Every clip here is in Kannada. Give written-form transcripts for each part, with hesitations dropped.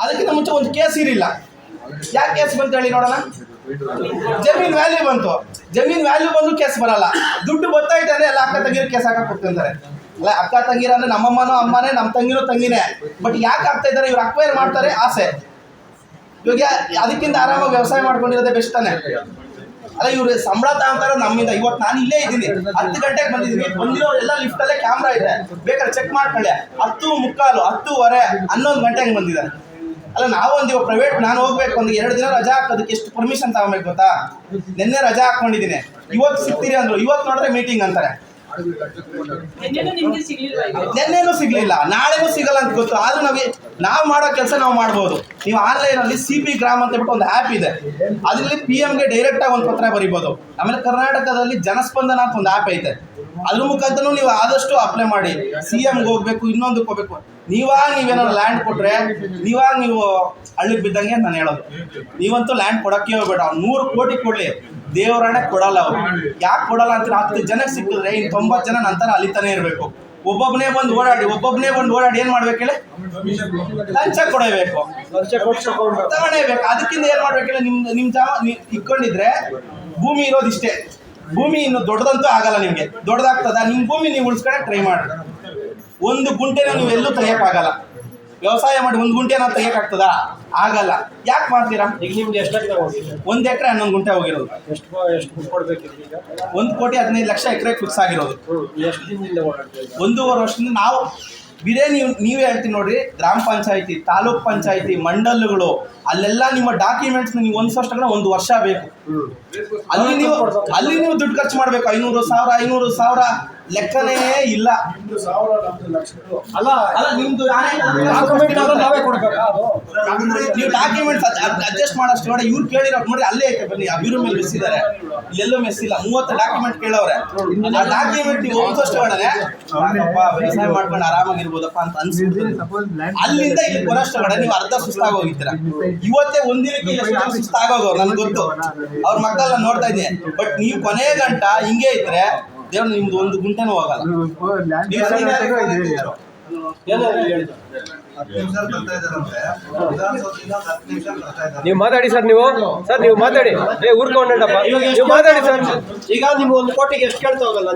ಅದಕ್ಕಿಂತ ಮುಂಚೆ ಒಂದು ಕೇಸ್ ಇರಲಿಲ್ಲ. ಯಾಕೆ ಕೇಸ್ ಬಂತು ಹೇಳಿ ನೋಡೋಣ? ಜಮೀನ್ ವ್ಯಾಲ್ಯೂ ಬಂತು. ಜಮೀನ್ ವ್ಯಾಲ್ಯೂ ಬಂದು ಕೇಸ್ ಬರಲ್ಲ. ದುಡ್ಡು ಗೊತ್ತಾಯ್ತು ಅಂದ್ರೆ ಎಲ್ಲ ಅಕ್ಕ ತಂಗಿರು ಕೇಸ್ ಹಾಕಕ್ಕೆ ಕೊಡ್ತಿರ್ತಾರೆ. ಅಲ್ಲ, ಅಕ್ಕ ತಂಗಿರ ಅಂದ್ರೆ ನಮ್ಮಮ್ಮನೋ ಅಮ್ಮನೇ, ನಮ್ಮ ತಂಗಿರೋ ತಂಗಿನೇ. ಬಟ್ ಯಾಕೆ ಆಗ್ತಾ ಇದ್ದಾರೆ? ಇವ್ರು ಅಕ್ವೈರ್ ಮಾಡ್ತಾರೆ, ಆಸೆ. ಇವಾಗ ಅದಕ್ಕಿಂತ ಆರಾಮಾಗಿ ವ್ಯವಸಾಯ ಮಾಡ್ಕೊಂಡಿರೋದೇ ಬೆಸ್ಟ್ ತಾನೆ. ಅಲ್ಲ, ಇವ್ರು ಸಂಬಳ ತಗೊಂತಾರೋ ನಮ್ಮಿಂದ. ಇವತ್ತು ನಾನು ಇಲ್ಲೇ ಇದ್ದೀನಿ, 10 ಗಂಟೆಗೆ ಬಂದಿದ್ದೀನಿ. ಬಂದಿರೋ ಎಲ್ಲ ಲಿಫ್ಟಲ್ಲೇ ಕ್ಯಾಮ್ರಾ ಇದೆ, ಬೇಕಾದ್ರೆ ಚೆಕ್ ಮಾಡ್ಕೊಳ್ಳಿ. 10:15, 10:15, 11 ಗಂಟೆಗೆ ಬಂದಿದ್ದಾರೆ. ಅಲ್ಲ, ನಾವೊಂದು ಇವಾಗ ಪ್ರೈವೇಟ್ ನಾನು ಹೋಗ್ಬೇಕು, ಒಂದು 2 ದಿನ ರಜಾ ಹಾಕೋದಕ್ಕೆ ಎಷ್ಟು ಪರ್ಮಿಷನ್ ತಗೋಬೇಕು ಗೊತ್ತಾ? ನಿನ್ನೆ ರಜಾ ಹಾಕೊಂಡಿದ್ದೀನಿ, ಇವತ್ತು ಸಿಗ್ತೀರಿ ಅಂದರು, ಇವತ್ತು ನೋಡಿದ್ರೆ ಮೀಟಿಂಗ್ ಅಂತಾರೆ. ನಿನ್ನೆನೂ ಸಿಗ್ಲಿಲ್ಲ, ನಾಳೆನೂ ಸಿಗಲ್ಲ ಅಂತ ಗೊತ್ತು. ಆದ್ರೂ ನಾವು ಮಾಡೋ ಕೆಲಸ ನಾವು ಮಾಡ್ಬೋದು. ನೀವು ಆನ್ಲೈನಲ್ಲಿ CP ಗ್ರಾಮ್ ಅಂತ ಹೇಳ್ಬಿಟ್ಟು ಒಂದು ಆ್ಯಪ್ ಇದೆ, ಅದರಲ್ಲಿ PM-ಗೆ ಡೈರೆಕ್ಟಾಗಿ ಒಂದು ಪತ್ರ ಬರಿಬೋದು. ಆಮೇಲೆ ಕರ್ನಾಟಕದಲ್ಲಿ ಜನಸ್ಪಂದನ ಅಂತ ಒಂದು ಆ್ಯಪ್ ಐತೆ, ಅದ್ರ ಮುಖಾಂತರ ನೀವು ಆದಷ್ಟು ಅಪ್ಲೈ ಮಾಡಿ. CM-ಗೆ ಹೋಗ್ಬೇಕು, ಇನ್ನೊಂದಕ್ಕೆ ಹೋಗ್ಬೇಕು. ನೀವೇನಾದ್ರು ಲ್ಯಾಂಡ್ ಕೊಟ್ರೆ ನೀವು ಹಳ್ಳಿಗೆ ಬಿದ್ದಂಗೆ ನಾನು ಹೇಳೋದು. ನೀವಂತೂ ಲ್ಯಾಂಡ್ ಕೊಡೋಕ್ಕೆ ಹೋಗ್ಬೇಡ. 100 ಕೋಟಿ ಕೊಡಲಿ, ದೇವರಾಣೆ ಕೊಡಲ್ಲ ಅವರು. ಯಾಕೆ ಕೊಡಲ್ಲ ಅಂತ 10 ಜನಕ್ಕೆ ಸಿಕ್ಕಿದ್ರೆ ಇನ್ನು 90 ಜನ ನಂತರ ಅಲಿತಾನೆ ಇರಬೇಕು. ಒಬ್ಬೊಬ್ಬನೇ ಬಂದು ಓಡಾಡಿ ಏನು ಮಾಡ್ಬೇಕು ಹೇಳಿ? ಲಂಚ ಕೊಡಬೇಕು, ತಗೊಳ್ಳೇಬೇಕು. ಅದಕ್ಕಿಂತ ಏನು ಮಾಡ್ಬೇಕು ಹೇಳಿ? ನಿಮ್ಮ ಜಾಗ ಇಟ್ಕೊಂಡಿದ್ರೆ ಭೂಮಿ ಇರೋದಿಷ್ಟೇ. ಭೂಮಿ ಇನ್ನು ದೊಡ್ಡದಂತೂ ಆಗಲ್ಲ. ನಿಮಗೆ ದೊಡ್ಡದಾಗ್ತದ? ನಿಮ್ಮ ಭೂಮಿ ನೀವು ಉಳಿಸ್ಕೊಳ್ಳೋಕೆ ಟ್ರೈ ಮಾಡಿ. 1 ಗುಂಟೆನ ನೀವು ಎಲ್ಲೂ ತೆಗಿಯೋಕ್ಕಾಗಲ್ಲ. ವ್ಯವಸಾಯ ಮಾಡಿ 1 ಗುಂಟೆ ನಾವು ತೆಗಿಯೋಕ್ಕಾಗ್ತದಾ? ಆಗಲ್ಲ. ಯಾಕೆ ಮಾಡ್ತೀರಾ? ಈಗ ನಿಮ್ಗೆ ಎಷ್ಟು ಎಕರೆ ಹೋಗಿದೆ? 1 ಎಕರೆ 11 ಗುಂಟೆ ಹೋಗಿರೋದು. ಎಷ್ಟು ಕೊಡ್ಬೇಕಿತ್ತು ಈಗ? 1,15,00,000 ಎಕರೆ ಫಿಕ್ಸ್ ಆಗಿರೋದು. ಎಷ್ಟು ದಿನದಿಂದ ಓಡಾಡ್ತೀವಿ? 1.5 ವರ್ಷದಿಂದ ನಾವು ಬಿರೇ ನೀವೇ ಹೇಳ್ತೀನಿ ನೋಡ್ರಿ. ಗ್ರಾಮ ಪಂಚಾಯತಿ, ತಾಲೂಕ್ ಪಂಚಾಯತಿ, ಮಂಡಲಗಳು, ಅಲ್ಲೆಲ್ಲ ನಿಮ್ಮ ಡಾಕ್ಯುಮೆಂಟ್ಸ್ ನೀವು ಹೊಂದಿಸೋಷ್ಟಕ್ಕೆ 1 ವರ್ಷ ಬೇಕು. ಅಲ್ಲಿ ನೀವು ದುಡ್ಡು ಖರ್ಚು ಮಾಡಬೇಕು. 500,000 ಲೆಕ್ಕನೇ ಇಲ್ಲ. ಅಲ್ಲ, ನಿಮ್ದು ನಾವೇ ಕೊಡ್ಬೇಕಾ? ನೀವು ಡಾಕ್ಯುಮೆಂಟ್ಸ್ ಅಡ್ಜಸ್ಟ್ ಮಾಡೋಷ್ಟು ನೋಡಿ. ಇವ್ರು ಕೇಳಿರೋ ನೋಡಿ, ಅಲ್ಲೇ ಐತೆ ಬನ್ನಿ, ಆ ಬ್ಯೂರೋ ಮೇಲೆ ಮೆಸ್ಸಿದ್ದಾರೆ. ಇಲ್ಲೆಲ್ಲೂ ಮೆಸ್ಸಿಲ್ಲ. 30 ಡಾಕ್ಯುಮೆಂಟ್ ಕೇಳವ್ರೆ. ಆ ಡಾಕ್ಯುಮೆಂಟ್ ನೀವು ಹೊಂದಿಸೋಷ್ಟು ಒಳಗಡೆ ವ್ಯವಸಾಯ ಮಾಡ್ಕೊಂಡು ಆರಾಮಾಗಿರ್ಬೋದಪ್ಪ ಅಂತ ಅನ್ಸುತ್ತೆ. ಅಲ್ಲಿಂದ ಇಲ್ಲಿ ಬರೋಷ್ಟು ಒಳಗಡೆ ನೀವು ಅರ್ಧ ಸುಸ್ತಾಗಿ ಹೋಗಿರ್ತೀರ. ಇವತ್ತೇ ಒಂದಿನಕ್ಕೆ ಎಷ್ಟು ಸುಸ್ತಾಗೋರು ನನಗೆ ಗೊತ್ತು. ಅವ್ರ ಮಕ್ಕಳೆಲ್ಲ ನೋಡ್ತಾ ಇದ್ದೀನಿ. ಬಟ್ ನೀವು ಕೊನೆ ಗಂಟ ಹಿಂಗೆ ಇದ್ರೆ ದೇವ್ರು ನಿಮ್ದು 1 ಗುಂಟೆನೂ ಹೋಗಲ್ಲ. ನೀವು ಮಾತಾಡಿ ಸರ್, ನೀವು ಮಾತಾಡಿ. ಊರ್ಕೊಂಡಪ್ಪ ನೀವು ಮಾತಾಡಿ ಸರ್. ಈಗ ನೀವು 1 ಕೋಟಿಗೆ ಎಷ್ಟು ಕೇಳ್ತಾ ಹೋಗಲ್ಲ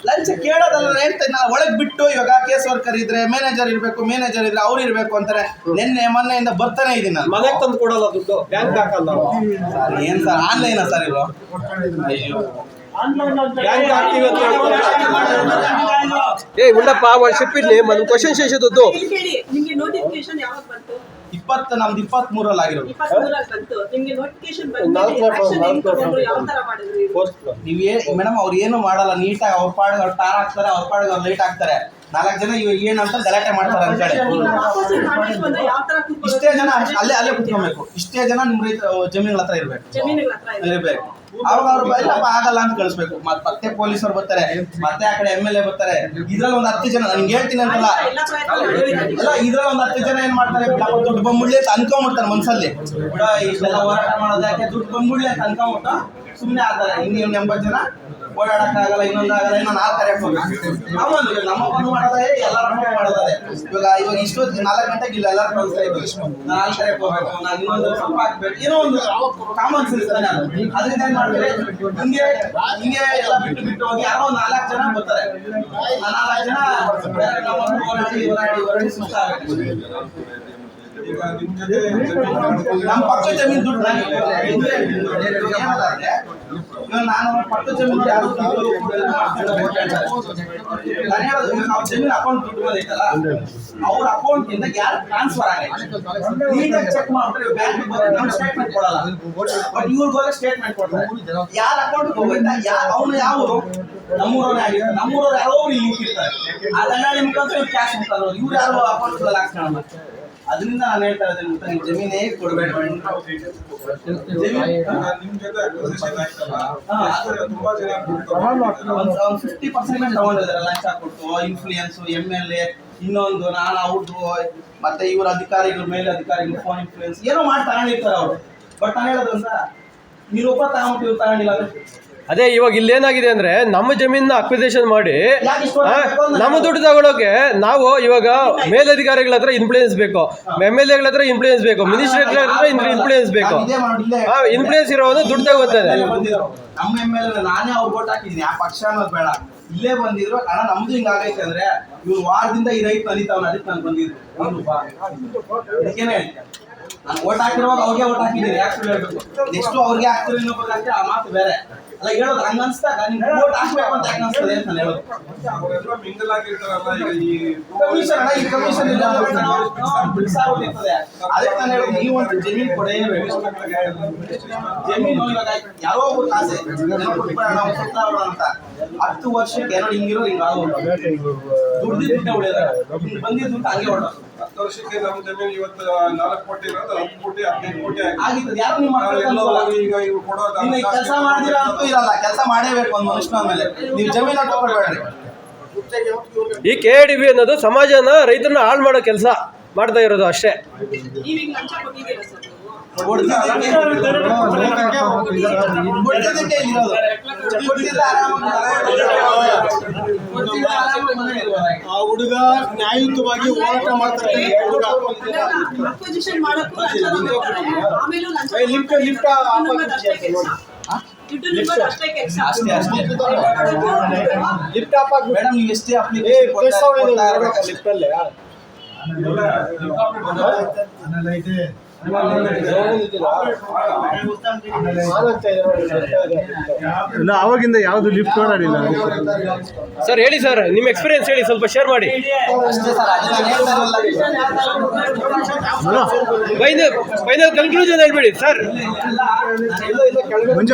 ಲಂಚ ಕೇಳೋದಲ್ಲ ಹೇಳ್ತೇನೆ. ನಾವು ಒಳಗೆ ಬಿಟ್ಟು ಇವಾಗ ಕೇಸ್ ವರ್ಕರ್ ಇದ್ರೆ ಮ್ಯಾನೇಜರ್ ಇದ್ರೆ ಅವ್ರು ಇರ್ಬೇಕು ಅಂತಾರೆ. ಮೊನ್ನೆಯಿಂದ ಬರ್ತಾನೆ ಇದ್ದೀನಿ ನಾನು. ಮನೆಗೆ ತಂದು ಕೊಡಲ್ಲ ದುಡ್ಡು, ಬ್ಯಾಂಕ್ ಹಾಕಲ್ಲ ಸರ್. ಏನ್ ಸರ್ ಆನ್ಲೈನಾ ಸರ್ ಇವರು? ఉండప్ప వాళ్ళు చెప్పింది మనం క్వశ్చన్ చేసేదొద్దు. ನಮ್ದು 23 ಆಗಿರೋದು. ಮೇಡಮ್ ಅವ್ರು ಏನು ಮಾಡಲ್ಲ, ನೀಟಾಗಿ ಅವ್ರ ಪಾಡಿಗೆ ಅವ್ರು ಟಾರ್ ಹಾಕ್ತಾರೆ, ಅವ್ರ ಪಾಡಿಗೆ ಅವ್ರು ಲೈಟ್ ಹಾಕ್ತಾರೆ. 4 ಜನ ಇವಾಗ ಏನಂತ ಗಲಾಟೆ ಮಾಡ್ತಾರೆ ಅಂತ ಹೇಳಿ ಇಷ್ಟೇ ಜನ ಅಲ್ಲೇ ಕುತ್ಕೊಬೇಕು. ಇಷ್ಟೇ ಜನ ನಿಮ್ಮ ರೈತ ಜಮೀನುಗಳ ಹತ್ರ ಇರ್ಬೇಕು. ಅವಾಗ ಅವ್ರು ಇಲ್ಲಪ್ಪ ಆಗಲ್ಲ ಅಂತ ಕಳಿಸ್ಬೇಕು. ಮತ್ತೆ ಪೊಲೀಸರು ಬರ್ತಾರೆ, ಮತ್ತೆ ಆ ಕಡೆ MLA ಬರ್ತಾರೆ. ಇದ್ರಲ್ಲಿ ಒಂದು 10 ಜನ ನಿಮ್ಗೆ ಹೇಳ್ತೀನಿ ಅಂತಲ್ಲ, ಇದ್ರಲ್ಲಿ ಒಂದು 10 ಜನ ಏನ್ ಮಾಡ್ತಾರೆ, ದುಡ್ಡು ಬಂದ್ಬಿಡ್ಲಿ ಅಂತ ಅನ್ಕೊಂಡ್ಬಿಡ್ತಾರೆ ಮನ್ಸಲ್ಲಿ. ಇಷ್ಟೆಲ್ಲ ಹೋರಾಟ ಮಾಡೋದು ಯಾಕೆ, ದುಡ್ಡು ಬಂದ್ಬಿಡ್ಲಿ ಅಂತ ಅನ್ಕೊಂಡ್ಬಿಟ್ಟು ಸುಮ್ಮನೆ ಆಗ್ತಾರೆ. ಇನ್ನೂ 80 ಜನ ಓಡಾಡಕ್ಕಾಗಲ್ಲ, ಇನ್ನೊಂದಾಗಲ್ಲ, ಇನ್ನೊಂದು 4 ಕರೆ ಹೋಗ್ಬೇಕು. ನಮ್ಮ ಬಂದು ಮಾಡೋದೇ ಎಲ್ಲರೂ ಮಾಡೋದೇ. ಇವಾಗ ಇಷ್ಟೊತ್ತು 4 ಗಂಟೆಗೆ ಇಲ್ಲ, ಎಲ್ಲರೂ ಕಳಿಸ್ತಾ ಇದ್ವಿ. 4 ಕರೆ ಹೋಗ್ಬೇಕು, ನಾನು ಇನ್ನೊಂದು ಸ್ವಲ್ಪ ಹಾಕ್ಬೇಕು, ಏನೋ ಒಂದು ಕಾಮನ್ ಸೆನ್ಸ್ ತಾನೆ ಅದು. ಅದರಿಂದ ಏನ್ ಮಾಡ್ತಾರೆ, ಹಿಂಗೆ ಎಲ್ಲ ಬಿಟ್ಟು ಹೋಗಿ ಯಾರೋ ಒಂದು 4 ಜನ ಬರ್ತಾರೆ. 4 ಜನ ಹೊರಡಿ ಸುಸ್ತಾಗಬೇಕು. ನಮ್ಮ ಪಕ್ಕ ಜಮೀನು ದುಡ್ಡು ನಾನು ಪಕ್ಕ ಜಮೀನು ಯಾರು ಜಮೀನು ಅಕೌಂಟ್ ದುಡ್ಡು ಬಂದೈತಲ್ಲ, ಅವ್ರ ಅಕೌಂಟ್ ಇಂದ ಯಾರು ಟ್ರಾನ್ಸ್ಫರ್ ಆಗೈತೆ ನೀಟಾಗಿ ಚೆಕ್ ಮಾಡ್ಬಿಟ್ರೆ ಬ್ಯಾಂಕ್ ಸ್ಟೇಟ್ಮೆಂಟ್ ಕೊಡಲ್ಲ. ಬಟ್ ಇವ್ರಿಗೆ ಹೋದ್ರೆ ಸ್ಟೇಟ್ಮೆಂಟ್ ಕೊಡ್ತಾರೆ. ಯಾರ ಅಕೌಂಟ್ ಹೋಗುತ್ತೆ, ಅವನು ಯಾವ ನಮ್ಮೂರವನೇ ಆಗಿರ್ತಾರೆ. ನಮ್ಮೂರವ್ರು ಯಾರೋ ಲಿಂಕ್ ಇರ್ತಾರೆ. ಆ ದಂಡಾಳಿ ಮುಖಾಂತರ ಇವ್ರು ಕ್ಯಾಶ್ ಮುಖಾಂತರ ಇವ್ರು ಯಾರು ಅಕೌಂಟ್ ಹಾಕ್ಸ್ಕೊಳ್ಳಲ್ಲ. ಅದರಿಂದ ನಾನು ಹೇಳ್ತಾ ಇದ್ದೇನೆ, ನೀವು ಜಮೀನೇ ಕೊಡಬೇಡ. ಒಂದು 50% ತಗೊಂಡಿದ್ದಾರೆ ಲಂಚ ಕೊಟ್ಟು. ಇನ್ಫ್ಲೂಯೆನ್ಸ್, MLA, ಇನ್ನೊಂದು ನಾನು ಅವ್ರದ್ದು, ಮತ್ತೆ ಇವ್ರ ಅಧಿಕಾರಿಗಳ ಮೇಲೆ ಅಧಿಕಾರಿಗಳು ಫೋನ್ ಇನ್ಫ್ಲೂಯೆನ್ಸ್ ಏನೋ ಮಾಡಿ ತಗೊಂಡಿರ್ತಾರೆ ಅವರು. ಬಟ್ ನಾನು ಹೇಳೋದು ಅಂತ, ನೀನು ಒಬ್ಬ ತಗೊಂಬಿಟ್ಟು ಇವ್ರು ತಗೊಂಡಿಲ್ಲ ಅಂದ್ರೆ ಅದೇ ಇವಾಗ ಇಲ್ಲಿ ಏನಾಗಿದೆ ಅಂದ್ರೆ ನಮ್ಮ ಜಮೀನ ಅಕ್ವಿಸೇಷನ್ ಮಾಡಿ ನಮ್ಮ ದುಡ್ಡು ತಗೊಳಕ್ಕೆ ನಾವು ಇವಾಗ ಮೇಲಧಿಕಾರಿಗಳ ಹತ್ರ ಇನ್ಫ್ಲೂಯೆನ್ಸ್ ಬೇಕು, MLA ಗಳ ಹತ್ರ ಇನ್ಫ್ಲೂಯೆನ್ಸ್ ಬೇಕು, ಮಿನಿಸ್ಟರ್ ಹತ್ರ ಇನ್ಫ್ಲೂಯೆನ್ಸ್ ಬೇಕು. ಇನ್ಫ್ಲೂಯೆನ್ಸ್ ಇರೋದು ದುಡ್ಡು ತಗೋತಾರೆ. ನಮ್ಮ MLA ನಾನೇ ಅವ್ರು ಓಟ್ ಹಾಕಿದ್ದೀನಿ, ಆ ಪಕ್ಷ ಅನ್ನೋದು ಬೇಡ, ಇಲ್ಲೇ ಬಂದಿದ್ರು. ಅಣ್ಣ ನಮ್ದು ಹಿಂಗ ಆಗೈತೆ ಅಂದ್ರೆ ಇವ್ರು ವಾರದಿಂದ ಈ ರೈತ ನಲಿತಾವ್ನ, ಅದಕ್ಕೆ ನಾನು ಬಂದಿದ್ರು. ಅದಕ್ಕೇನೆ ಹೇಳ್ತೀನಿ, ನಾನು ಓಟ್ ಹಾಕಿರುವಾಗ ಅವ್ರಿಗೆ ಓಟ್ ಹಾಕಿದ್ದೀನಿ, ಯಾಕೆ ಹೇಳ್ಬೇಕು. ನೆಕ್ಸ್ಟ್ ಅವ್ರಿಗೆ ಹಾಕ್ತಾರೆ ಇನ್ನೊಬ್ಬರಿಗೆ ಹಾಕ್ತಾರೆ, ಆ ಮಾತು ಬೇರೆ ಅಲ್ಲ. ಹೇಳೋದು ಹಂಗ ಅನ್ಸ್ದಾಗ ನಿಮ್ಗೆ ಓಟ್ ಹಾಕ್ಬೇಕು ಅಂತ ಯಾಕೆ ಅನ್ಸ್ತದೆ ಅಂತ ನಾನು ಹೇಳೋದು. ಕಮಿಷನ್ ಅಣ್ಣ, ಈ ಕಮಿಷನ್ ಇಲ್ಲ ಬಿಡ್ಸಾಗ್ಬಿಟ್ಟಿರ್ತದೆ. ಅದಕ್ಕೆ ನಾನು ಹೇಳೋದು, ನೀವು ಒಂದು ಜಮೀನು ಕೊಡೇಬೇಕು. ಜಮೀನು ಇವಾಗ ಯಾರೋ ಒಬ್ಬರು ಕಾಸೆ ಕೊಟ್ಬಿಡೋಣ ಅಂತ 10 ವರ್ಷಕ್ಕೆ ಏನೋ ಹಿಂಗಿರೋ ಹಿಂಗ ದುಡ್ಡಿದ್ದ ಉಳಿಯೋದ ಬಂದಿದ್ದು ಹಂಗೆ ಹೊರಟು. 10 ವರ್ಷಕ್ಕೆ ನಮ್ಮ ಜಮೀನು ಇವತ್ತು 4 ಕೋಟಿ ಇರೋದು 10 ಕೋಟಿ 15 ಕೋಟಿ ಆಗಿತ್ತು. ಯಾರು ನಿಮ್ಮ ಈಗ ಇವ್ರು ಕೊಡೋದು ಕೆಲಸ ಮಾಡಿದಿರ ಅಂತೂ ಇರಲ್ಲ, ಕೆಲಸ ಮಾಡೇಬೇಕು ಒಂದು ಮನುಷ್ಯನ ಮೇಲೆ. ನೀವು ಜಮೀನು ತಗೊಳ್ಬೇಡ್ರಿ. ಈ KADB ಅನ್ನೋದು ಸಮಾಜನ ರೈತರನ್ನ ಹಾಳು ಮಾಡೋ ಕೆಲಸ ಮಾಡ್ತಾ ಇರೋದು ಅಷ್ಟೇ. ಆ ಹುಡುಗ ನ್ಯಾಯಯುತವಾಗಿ ಹೋರಾಟ ಮಾಡ್ತಾರೆ. ಮೇಡಮ್ ನೀವು ಎಷ್ಟೇ ಅಪ್ಲಿಕೇಶನ್ ಅವಾಗಿಂದ ಯಾವ್ದು ಲಿಫ್ಟ್ ಓಡಾಡಿಲ್ಲ ಸರ್. ಹೇಳಿ ಸರ್, ನಿಮ್ಮ ಎಕ್ಸ್ಪೀರಿಯನ್ಸ್ ಹೇಳಿ, ಸ್ವಲ್ಪ ಶೇರ್ ಮಾಡಿ. ಫೈನಲ್ ಕನ್ಕ್ಲೂಷನ್ ಹೇಳ್ಬೇಡಿ ಸರ್. ಮಂಜ